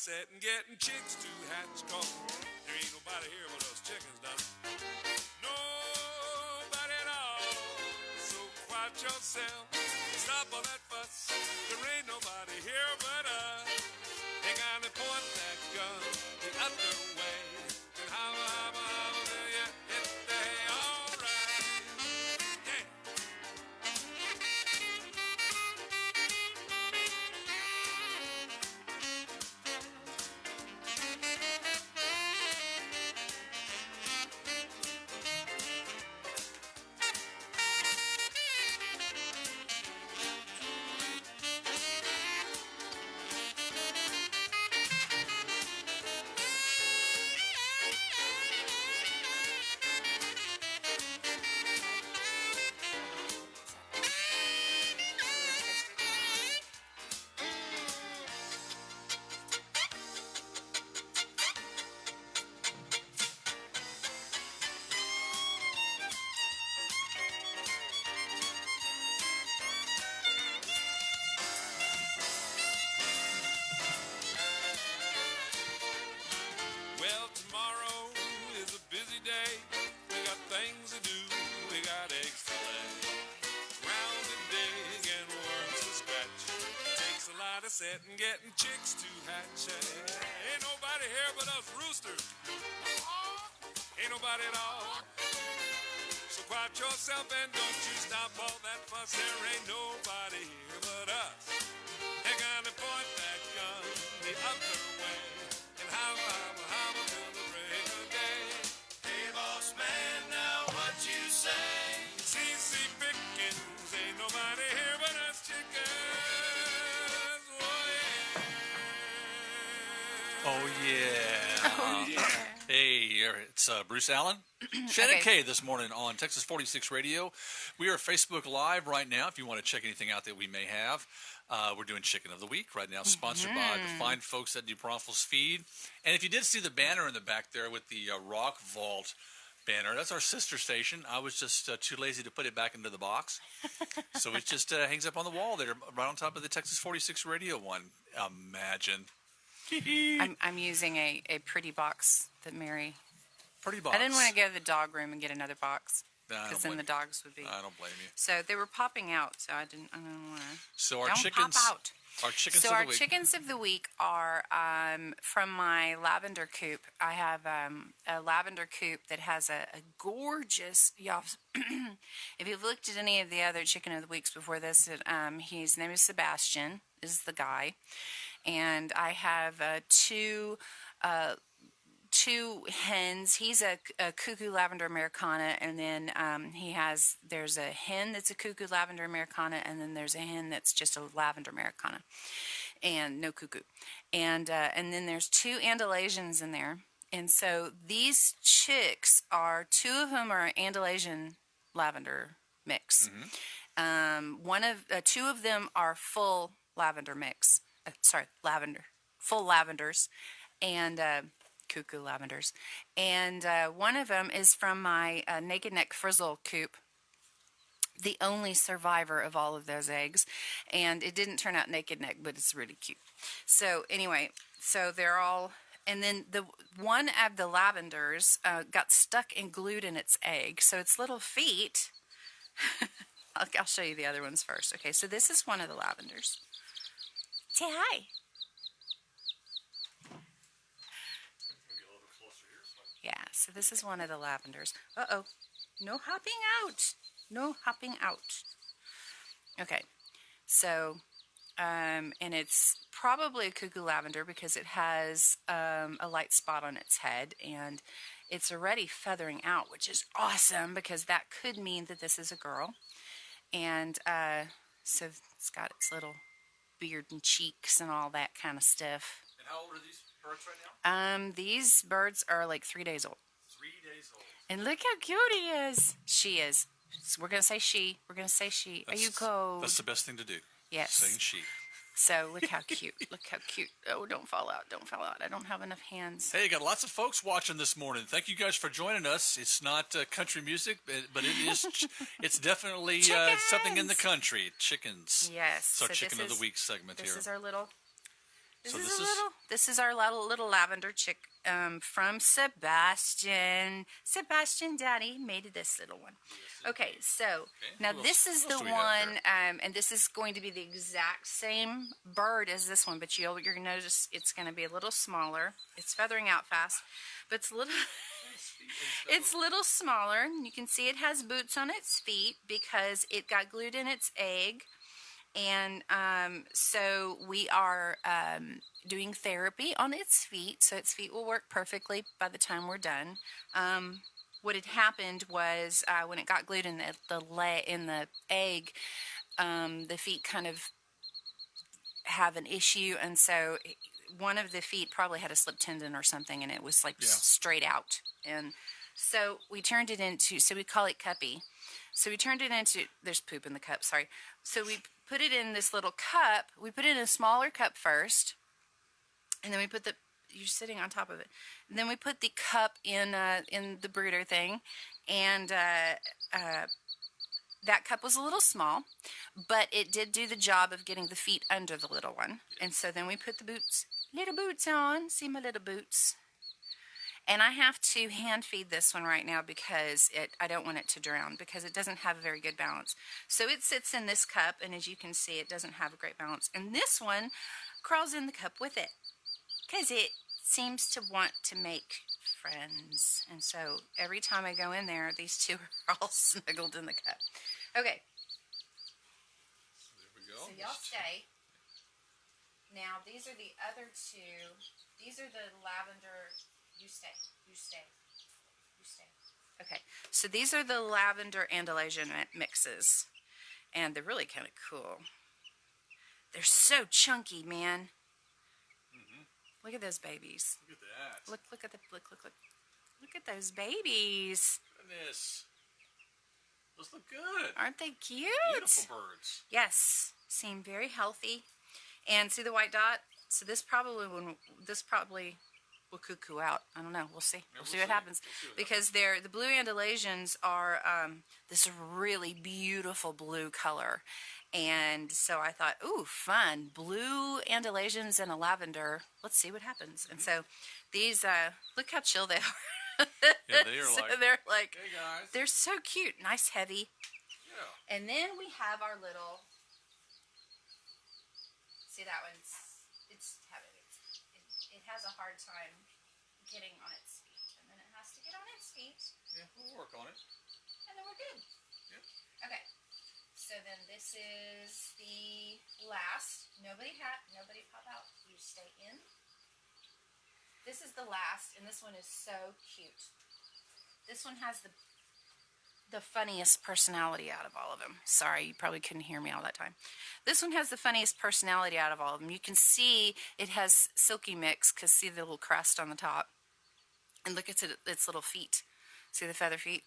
setting, getting chicks to hatch, 'cause there ain't nobody here but us chickens, done. Nobody at all. So quiet yourself. Stop all that fuss. There ain't nobody here but us. They gotta point that gun the other way. And how do you hit the hay? All right. Yeah. Well, tomorrow is a busy day. We got things to do. We got eggs to lay. Ground to dig and worms to scratch. Takes a lot of setting, getting chicks to hatch. Ain't nobody here but us roosters. Ain't nobody at all. So quiet yourself and don't you stop all that fuss. There ain't nobody here but us. They gotta point that gun the other way. And how till the break of day. Hey, boss man, now what you say? CC Pickens, ain't nobody here but us chickens. Oh, yeah. Oh, yeah. Hey, it's Bruce Allen. Shannon K this morning on Texas 46 Radio. We are Facebook Live right now if you want to check anything out that we may have. We're doing Chicken of the Week right now, sponsored by the fine folks at New Braunfels Feed. And if you did see the banner in the back there with the Rock Vault banner, that's our sister station. I was just too lazy to put it back into the box. So it just hangs up on the wall there, right on top of the Texas 46 Radio one. Imagine. I'm using a pretty box that Mary... Pretty box. I didn't want to go to the dog room and get another box. Nah, Because then the dogs would be... I don't blame you. So they were popping out, so I didn't want to... So our Don't chickens... pop out. Our chickens So of the our week. chickens of the week are from my lavender coop. I have a lavender coop that has a gorgeous, y'all, if you've looked at any of the other chicken of the weeks before this, his name is Sebastian, is the guy. And I have two hens. He's a cuckoo lavender Americana, and then there's a hen that's a cuckoo lavender Americana, and then there's a hen that's just a lavender Americana, and no cuckoo. And then there's two Andalasians in there. And so these chicks two of them are Andalasian lavender mix. Mm-hmm. Two of them are full lavender mix. Full lavenders, and cuckoo lavenders, and one of them is from my naked neck frizzle coop, the only survivor of all of those eggs, and it didn't turn out naked neck, but it's really cute. So anyway, so they're all, and then the one of the lavenders got stuck and glued in its egg, so its little feet. I'll show you the other ones first. Okay, so this is one of the lavenders. Say hi. Yeah, so this is one of the lavenders. Uh-oh. No hopping out. No hopping out. Okay. So, and it's probably a cuckoo lavender because it has a light spot on its head, and it's already feathering out, which is awesome because that could mean that this is a girl. And so it's got its little beard and cheeks and all that kind of stuff. And how old are these birds right now? These birds are like 3 days old. 3 days old. And look how cute he is. She is. So we're going to say she. We're going to say she. Are you cold? That's the best thing to do. Yes. Saying she. So look how cute. Look how cute. Oh, don't fall out. Don't fall out. I don't have enough hands. Hey, got lots of folks watching this morning. Thank you guys for joining us. It's not country music, but it is. It's definitely something in the country. Chickens. Yes. It's our Chicken of the Week segment here. This is our little This is our little lavender chick from Sebastian. Sebastian Daddy made this little one. Okay, so now this is the one, and this is going to be the exact same bird as this one, but you're going to notice it's going to be a little smaller. It's feathering out fast, but it's a little it's a little smaller. You can see it has boots on its feet because it got glued in its egg. And so we are doing therapy on its feet, so its feet will work perfectly by the time we're done. What had happened was when it got glued in the egg, the feet kind of have an issue, and so one of the feet probably had a slip tendon or something, and it was like straight out. And so we turned it into, so we call it Cuppy. So we turned it into, there's poop in the cup, sorry. So we put it in this little cup. We put it in a smaller cup first, and then we put you're sitting on top of it. And then we put the cup in the brooder thing, and that cup was a little small, but it did do the job of getting the feet under the little one. And so then we put the little boots on. See my little boots? And I have to hand feed this one right now because I don't want it to drown because it doesn't have a very good balance. So it sits in this cup, and as you can see, it doesn't have a great balance. And this one crawls in the cup with it because it seems to want to make friends. And so every time I go in there, these two are all snuggled in the cup. Okay. There we go. So y'all stay. Now, these are the other two. These are the lavender. You stay. You stay. You stay. Okay. So these are the lavender Andalusian mixes. And they're really kind of cool. They're so chunky, man. Mm-hmm. Look at those babies. Look at that. Look at Look at those babies. Goodness. Those look good. Aren't they cute? Beautiful birds. Yes. Seem very healthy. And see the white dot? So this probably will cuckoo out. I don't know. We'll see. We'll see what happens. Because the blue Andalusians are this really beautiful blue color. And so I thought, ooh, fun. Blue Andalusians and a lavender. Let's see what happens. And so these, look how chill they are. Yeah, they are so they're like, hey guys. They're so cute. Nice, heavy. Yeah. And then we have our little, see that one's, it has a hard time getting on its feet. And then it has to get on its feet. Yeah, we'll work on it. And then we're good. Yeah. Okay. So then this is the last. Nobody pop out. You stay in. This is the last, and this one is so cute. This one has the funniest personality out of all of them. Sorry, you probably couldn't hear me all that time. This one has the funniest personality out of all of them. You can see it has silky mix because see the little crust on the top. And look at its little feet. See the feather feet?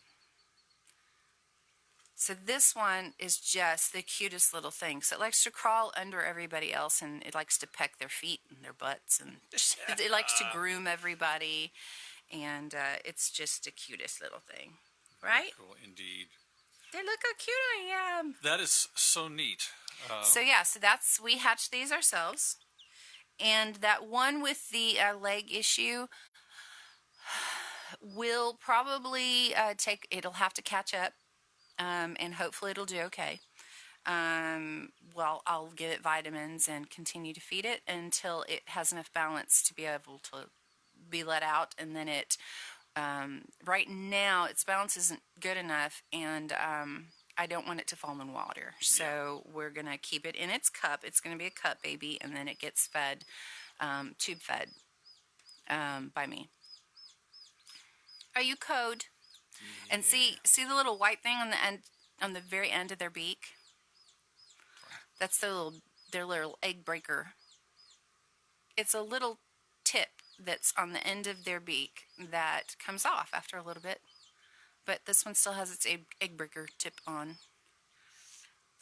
So this one is just the cutest little thing. So it likes to crawl under everybody else, and it likes to peck their feet and their butts, and it likes to groom everybody, and it's just the cutest little thing, right? Very cool indeed. They look how cute I am. That is so neat. So we hatched these ourselves, and that one with the leg issue will probably it'll have to catch up. And hopefully it'll do okay. Well, I'll give it vitamins and continue to feed it until it has enough balance to be able to be let out. And then right now, its balance isn't good enough, and I don't want it to fall in water. So we're going to keep it in its cup. It's going to be a cup baby, and then it gets fed, tube fed by me. Are you code? And see the little white thing on the end, on the very end of their beak? That's their little egg breaker. It's a little tip that's on the end of their beak that comes off after a little bit. But this one still has its egg breaker tip on.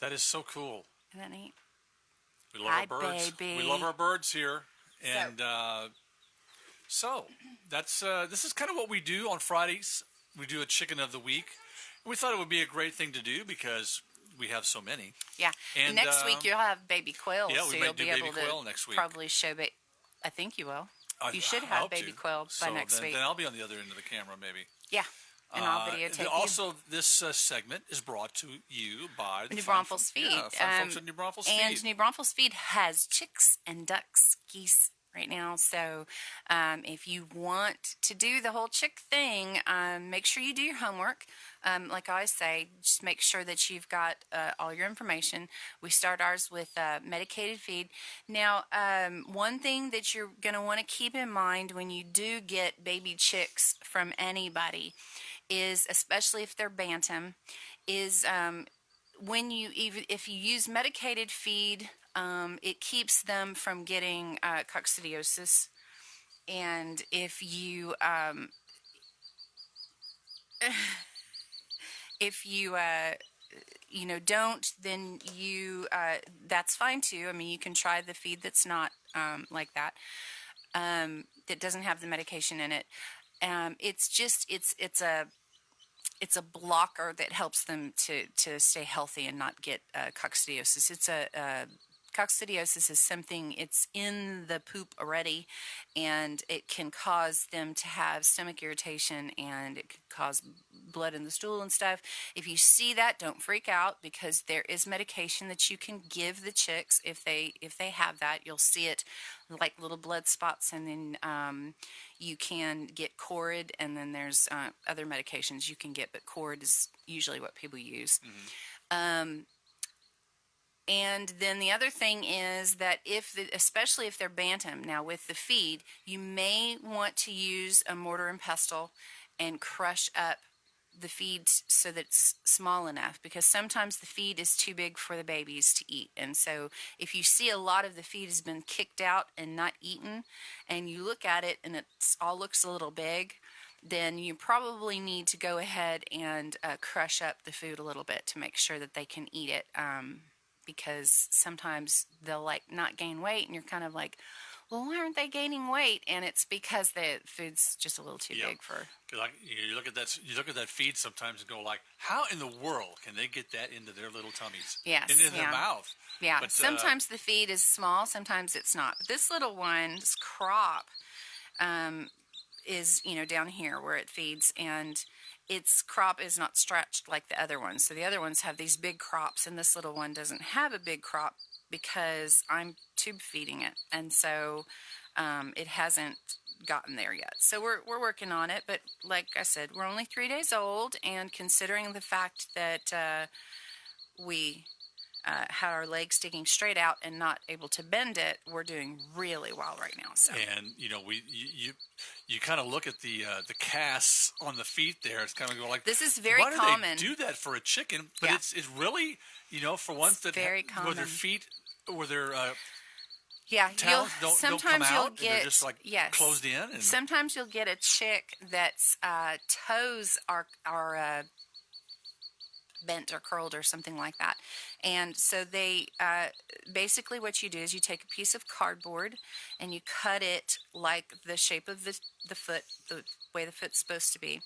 That is so cool. Isn't that neat? We love our birds. Baby. We love our birds here. And so that's this is kind of what we do on Fridays. We do a chicken of the week. We thought it would be a great thing to do because we have so many. Yeah. And next week you'll have baby quail. Yeah, so we you'll might do be baby able quail to next week. probably show I think you will. I You should I have hope baby to. quail by next week. Then I'll be on the other end of the camera, maybe. Yeah, and I'll videotape you. Also, this segment is brought to you by the New fine Braunfels Feed. fine folks at New Braunfels And Feed. New Braunfels Feed has chicks and ducks, geese right now. So if you want to do the whole chick thing, make sure you do your homework. Like I always say, just make sure that you've got all your information. We start ours with medicated feed. Now, one thing that you're going to want to keep in mind when you do get baby chicks from anybody is, especially if they're bantam, is when if you use medicated feed, it keeps them from getting coccidiosis. And if you don't, then that's fine too. I mean, you can try the feed that's not like that, that doesn't have the medication in it. It's a blocker that helps them to stay healthy and not get coccidiosis. Coccidiosis is something, it's in the poop already, and it can cause them to have stomach irritation, and it can cause blood in the stool and stuff. If you see that, don't freak out, because there is medication that you can give the chicks if they have that. You'll see it like little blood spots, and then you can get Corid, and then there's other medications you can get, but Corid is usually what people use. Mm-hmm. And then the other thing is that especially if they're bantam, now with the feed, you may want to use a mortar and pestle and crush up the feed so that it's small enough, because sometimes the feed is too big for the babies to eat. And so if you see a lot of the feed has been kicked out and not eaten, and you look at it and it all looks a little big, then you probably need to go ahead and crush up the food a little bit to make sure that they can eat it. Because sometimes they'll like not gain weight, and you're kind of like, well, why aren't they gaining weight? And it's because the food's just a little too big for. Like, you look at that feed sometimes and go like, how in the world can they get that into their little tummies? Yes, into their mouth. Yeah. But, sometimes the feed is small, sometimes it's not. But this little one, this crop, is down here where it feeds, and its crop is not stretched like the other ones. So the other ones have these big crops, and this little one doesn't have a big crop because I'm tube feeding it, and so it hasn't gotten there yet. So we're working on it, but like I said, we're only 3 days old, and considering the fact that we had our leg sticking straight out and not able to bend it, we're doing really well right now. So. And you kind of look at the casts on the feet there. It's kind of go like, this is very common. Why do they do that for a chicken? But it's really for ones that very common. Where their feet or their talons don't come out, and they're just like closed in. And sometimes you'll get a chick that's toes are bent or curled or something like that. And so they basically what you do is you take a piece of cardboard and you cut it like the shape of the foot, the way the foot's supposed to be.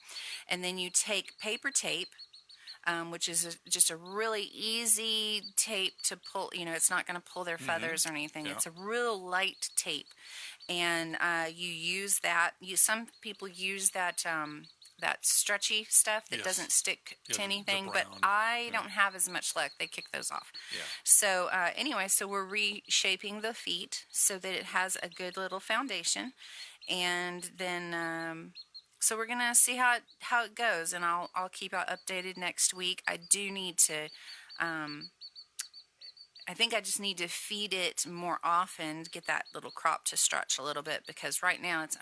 And then you take paper tape, which is just a really easy tape to pull. It's not going to pull their feathers or anything. Yeah. It's a real light tape. And you use that. Some people use that stretchy stuff that doesn't stick to anything, but I don't have as much luck. They kick those off. Yeah. So anyway, so we're reshaping the feet so that it has a good little foundation, and then so we're gonna see how it goes, and I'll keep out updated next week. I do need to. I think I just need to feed it more often to get that little crop to stretch a little bit, because right now its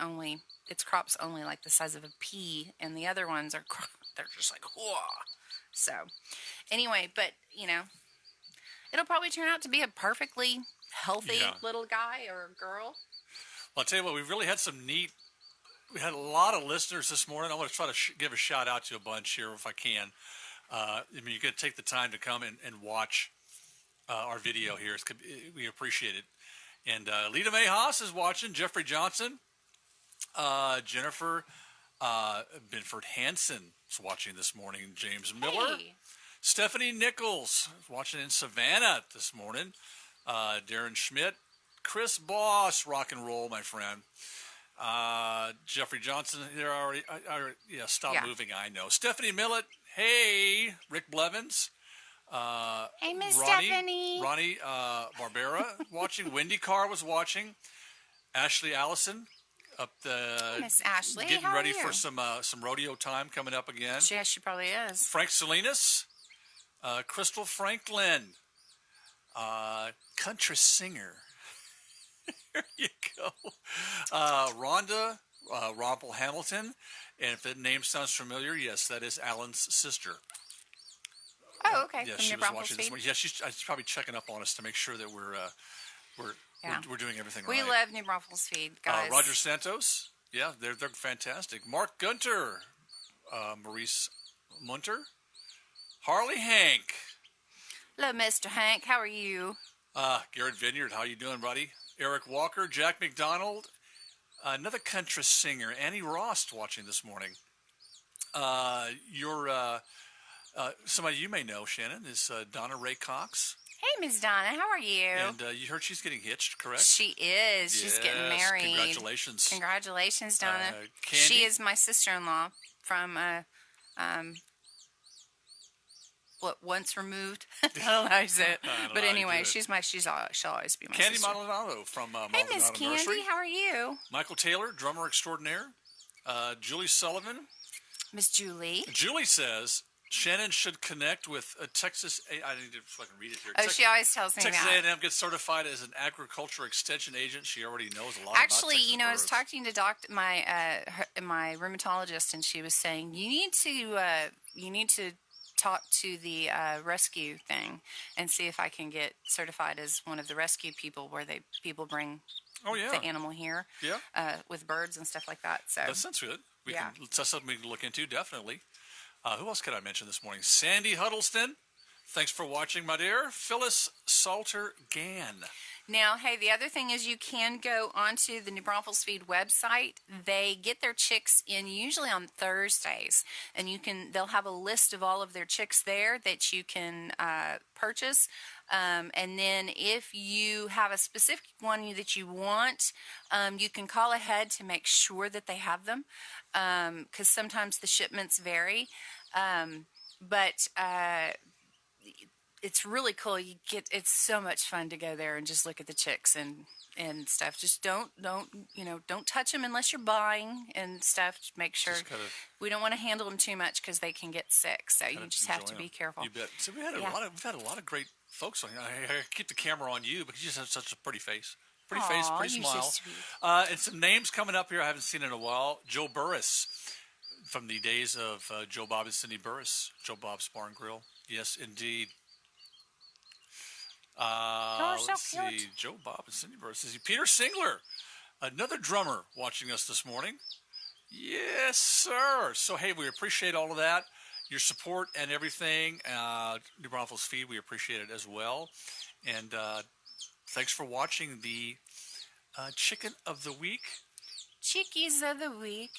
crop's only like the size of a pea, and the other ones they're just like, whoa. So anyway, but it'll probably turn out to be a perfectly healthy little guy or girl. Well, I'll tell you what, we've really had we had a lot of listeners this morning. I want to try to give a shout out to a bunch here if I can. You're going to take the time to come and watch our video here. We appreciate it. And Lita Mae Haas is watching. Jeffrey Johnson. Jennifer Binford Hansen is watching this morning. James Miller. Hey. Stephanie Nichols is watching in Savannah this morning. Darren Schmidt. Chris Boss, rock and roll, my friend. Jeffrey Johnson, they're already, stop Yeah. moving, I know. Stephanie Millett, hey. Rick Blevins. Hey, Miss Ronnie, Stephanie. Ronnie Barbera watching. Wendy Carr was watching. Ashley Allison up the Miss Ashley, getting how are ready you? for some rodeo time coming up again. Yeah, she probably is. Frank Salinas, Crystal Franklin, country singer. There you go. Rhonda Rompel Hamilton, and if that name sounds familiar, yes, that is Alan's sister. Oh, okay. Yeah, From she your was Broncos watching this feed? morning. Yeah, she's probably checking up on us to make sure that we're doing everything We right. love New Braunfels feed, guys. Roger Santos, yeah, they're fantastic. Mark Gunter, Maurice Munter, Harley Hank, Hello, Mr. Hank. How are you? Garrett Vineyard, how you doing, buddy? Eric Walker, Jack McDonald, another country singer, Annie Ross, watching this morning. Somebody you may know, Shannon, is Donna Ray Cox. Hey, Miss Donna. How are you? And you heard she's getting hitched, correct? She is. She's getting Yes, married. Congratulations. Congratulations, Donna. Candy? She is my sister-in-law from once removed. I don't know how you say it. I don't know But how you anyway, do it. she'll always be my Candy sister. Maldonado from Hey, Miss Maldonado Candy. Nursery. How are you? Michael Taylor, drummer extraordinaire. Julie Sullivan. Miss Julie. Julie says Shannon should connect with a Texas. I need to fucking read it here. Oh, she always tells me Texas that. A&M gets certified as an agriculture extension agent. She already knows a lot Actually, about Texas I was birds. talking to my rheumatologist, and she was saying you need to talk to the rescue thing and see if I can get certified as one of the rescue people, where people bring Oh yeah, the animal here yeah. with birds and stuff like that. So That sounds good. Yeah. That's something we can look into, definitely. Who else could I mention this morning? Sandy Huddleston. Thanks for watching, my dear. Phyllis Salter Gann. now, hey, the other thing is you can go onto the New Braunfels Feed website. They get their chicks in usually on Thursdays, and they'll have a list of all of their chicks there that you can purchase. And then if you have a specific one that you want, you can call ahead to make sure that they have them, because sometimes the shipments vary. But it's really cool. It's so much fun to go there and just look at the chicks and stuff. Just don't touch them unless you're buying and stuff. Just make sure we don't want to handle them too much because they can get sick. So you just have to be careful. You bet. So we've had a lot of great folks on here. I keep the camera on you because you just have such a pretty face. Pretty face, pretty you're so smile. sweet. And some names coming up here I haven't seen in a while. Joe Burris, from the days of Joe Bob and Cindy Burris. Joe Bob's Bar and Grill. Yes, indeed. so Let's cute. see. Joe Bob and Cindy Burris. Is he Peter Singler, another drummer watching us this morning? Yes, sir. So, hey, we appreciate all of that. Your support and everything. New Braunfels Feed, we appreciate it as well. And thanks for watching the Chicken of the Week. Chickies of the week.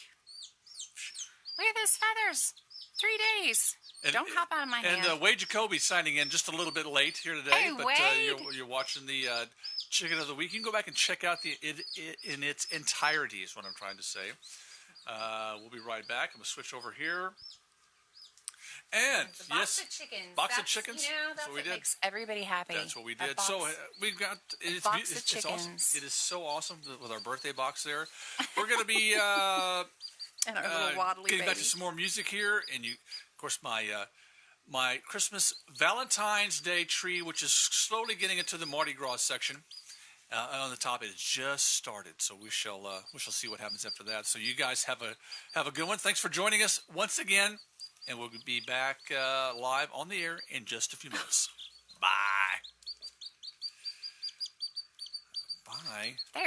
Look at those feathers. 3 days. Don't hop out of my hand. And Wade Jacoby signing in just a little bit late here today. Hey, but Wade. You're watching the Chicken of the Week. You can go back and check out it in its entirety is what I'm trying to say. We'll be right back. I'm going to switch over here. And It's a box of chickens. Box of chickens. That's what we what did. makes everybody happy. That's what we A did. box- So we've got it's box of it's awesome. chickens. It is so awesome with our birthday box there. We're going to be and our little waddly getting back to baby. some more music here, and of course, my Christmas Valentine's Day tree, which is slowly getting into the Mardi Gras section. On the top, it has just started, so we shall see what happens after that. So you guys have a good one. Thanks for joining us once again, and we'll be back live on the air in just a few minutes. Bye. Bye. There.